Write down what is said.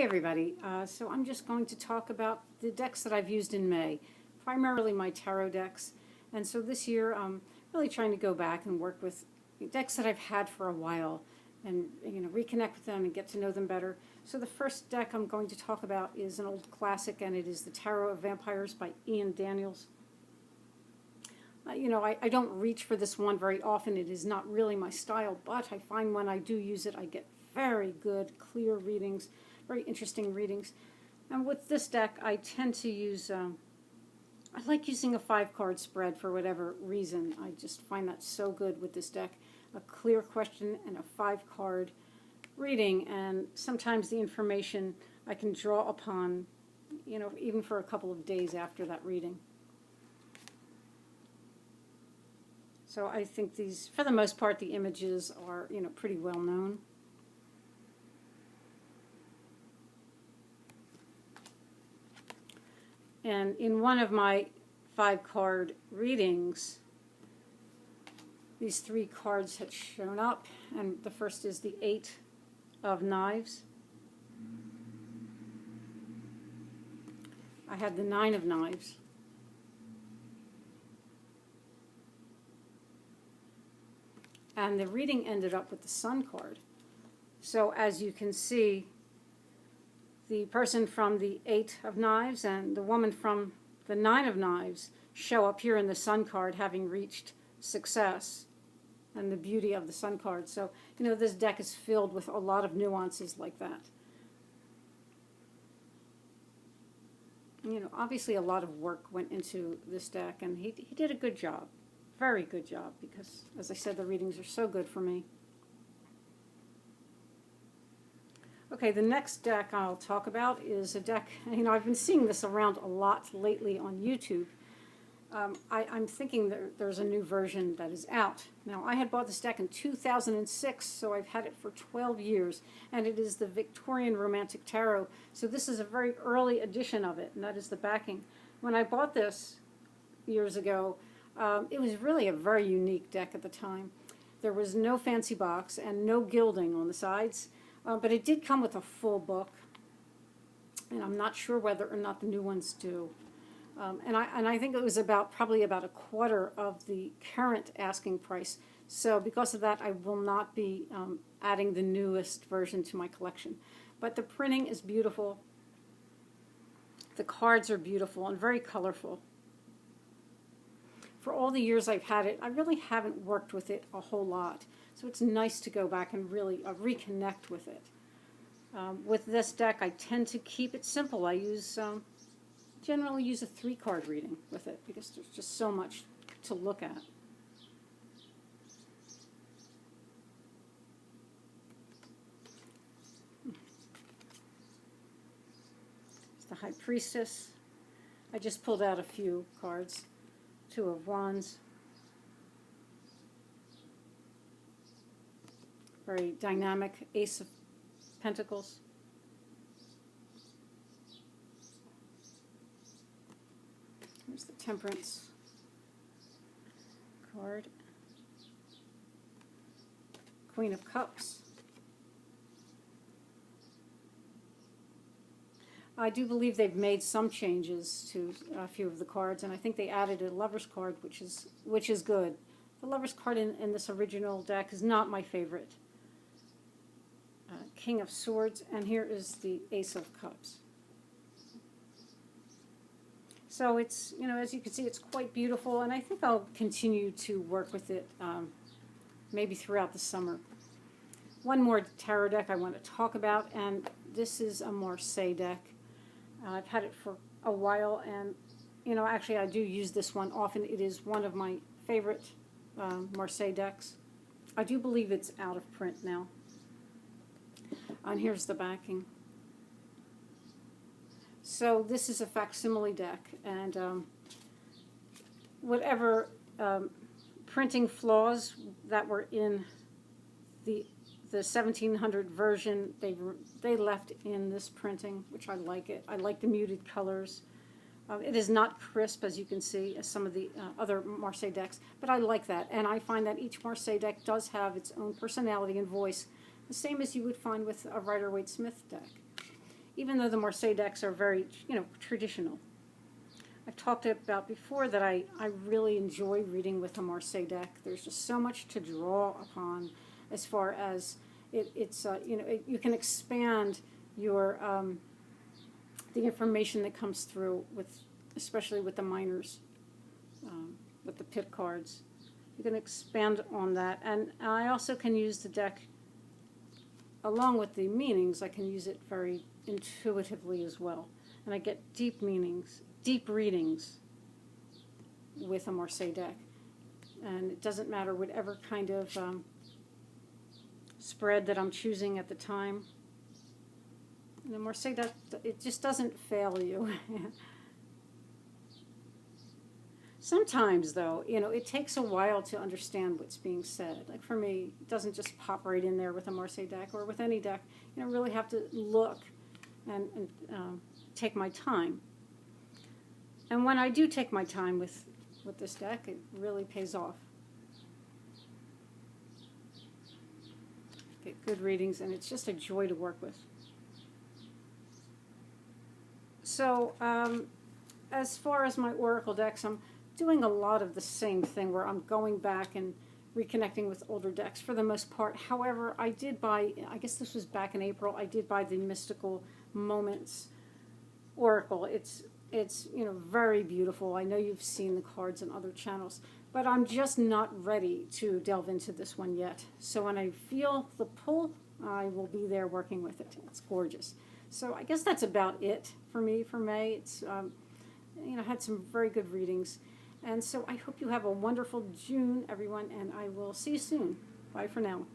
everybody. So I'm just going to talk about the decks that I've used in May, primarily my tarot decks. And so this year I'm really trying to go back and work with decks that I've had for a while and reconnect with them and get to know them better. So the first deck I'm going to talk about is an old classic, and it is the Tarot of Vampires by Ian Daniels. I don't reach for this one very often. It is not really my style, but I find when I do use it, I get very good, clear readings, very interesting readings. And with this deck, I tend to use, I like using a 5-card spread for whatever reason. I just find that so good with this deck. A clear question and a 5-card reading, and sometimes the information I can draw upon, even for a couple of days after that reading. So I think these, for the most part, the images are, pretty well known. And in one of my 5-card readings, these 3 cards had shown up, and the first is the 8 of Knives. I had the 9 of Knives. And the reading ended up with the Sun card. So as you can see, the person from the 8 of Knives and the woman from the 9 of Knives show up here in the Sun card, having reached success, and the beauty of the Sun card. So, this deck is filled with a lot of nuances like that. Obviously a lot of work went into this deck, and he did a good job. Very good job, because, as I said, the readings are so good for me. Okay, the next deck I'll talk about is a deck, I've been seeing this around a lot lately on YouTube. I'm thinking there's a new version that is out. Now, I had bought this deck in 2006, so I've had it for 12 years, and it is the Victorian Romantic Tarot. So this is a very early edition of it, and that is the backing. When I bought this years ago, it was really a very unique deck at the time. There was no fancy box and no gilding on the sides, but it did come with a full book, and I'm not sure whether or not the new ones do. And I think it was probably about a quarter of the current asking price. So because of that, I will not be adding the newest version to my collection. But the printing is beautiful. The cards are beautiful and very colorful. For all the years I've had it, I really haven't worked with it a whole lot. So it's nice to go back and really reconnect with it. With this deck, I tend to keep it simple. I generally use a 3-card reading with it because there's just so much to look at. It's the High Priestess. I just pulled out a few cards. 2 of Wands. Very dynamic Ace of Pentacles. There's the Temperance card. Queen of Cups. I do believe they've made some changes to a few of the cards, and I think they added a Lover's card, which is good. The Lover's card in this original deck is not my favorite. King of Swords, and here is the Ace of Cups. So it's, as you can see, it's quite beautiful, and I think I'll continue to work with it maybe throughout the summer. One more tarot deck I want to talk about, and this is a Marseille deck. I've had it for a while, and, actually I do use this one often. It is one of my favorite Marseille decks. I do believe it's out of print now. And here's the backing. So this is a facsimile deck, and whatever printing flaws that were in the 1700 version, they left in this printing, which I like it. I like the muted colors. It is not crisp, as you can see, as some of the other Marseille decks, but I like that. And I find that each Marseille deck does have its own personality and voice, the same as you would find with a Rider-Waite-Smith deck. even though the Marseille decks are very, traditional. I've talked about before that I really enjoy reading with a Marseille deck. There's just so much to draw upon as far as you can expand your the information that comes through with, especially with the minors, with the pit cards. You can expand on that, and I also can use the deck along with the meanings. I can use it very intuitively as well, and I get deep meanings, deep readings with a Marseille deck. And it doesn't matter whatever kind of spread that I'm choosing at the time. And the Marseille deck, it just doesn't fail you. Sometimes, though, it takes a while to understand what's being said. Like for me, it doesn't just pop right in there with a Marseille deck or with any deck. Really have to look and take my time. And when I do take my time with this deck, it really pays off. Get good readings, and it's just a joy to work with. So, as far as my Oracle decks, I'm doing a lot of the same thing where I'm going back and reconnecting with older decks for the most part. However, I did buy, I guess this was back in April, I did buy the Mystical Moments Oracle. It's very beautiful. I know you've seen the cards on other channels, but I'm just not ready to delve into this one yet. So when I feel the pull, I will be there working with it. It's gorgeous. So I guess that's about it for me for May. It's had some very good readings. And so I hope you have a wonderful June, everyone, and I will see you soon. Bye for now.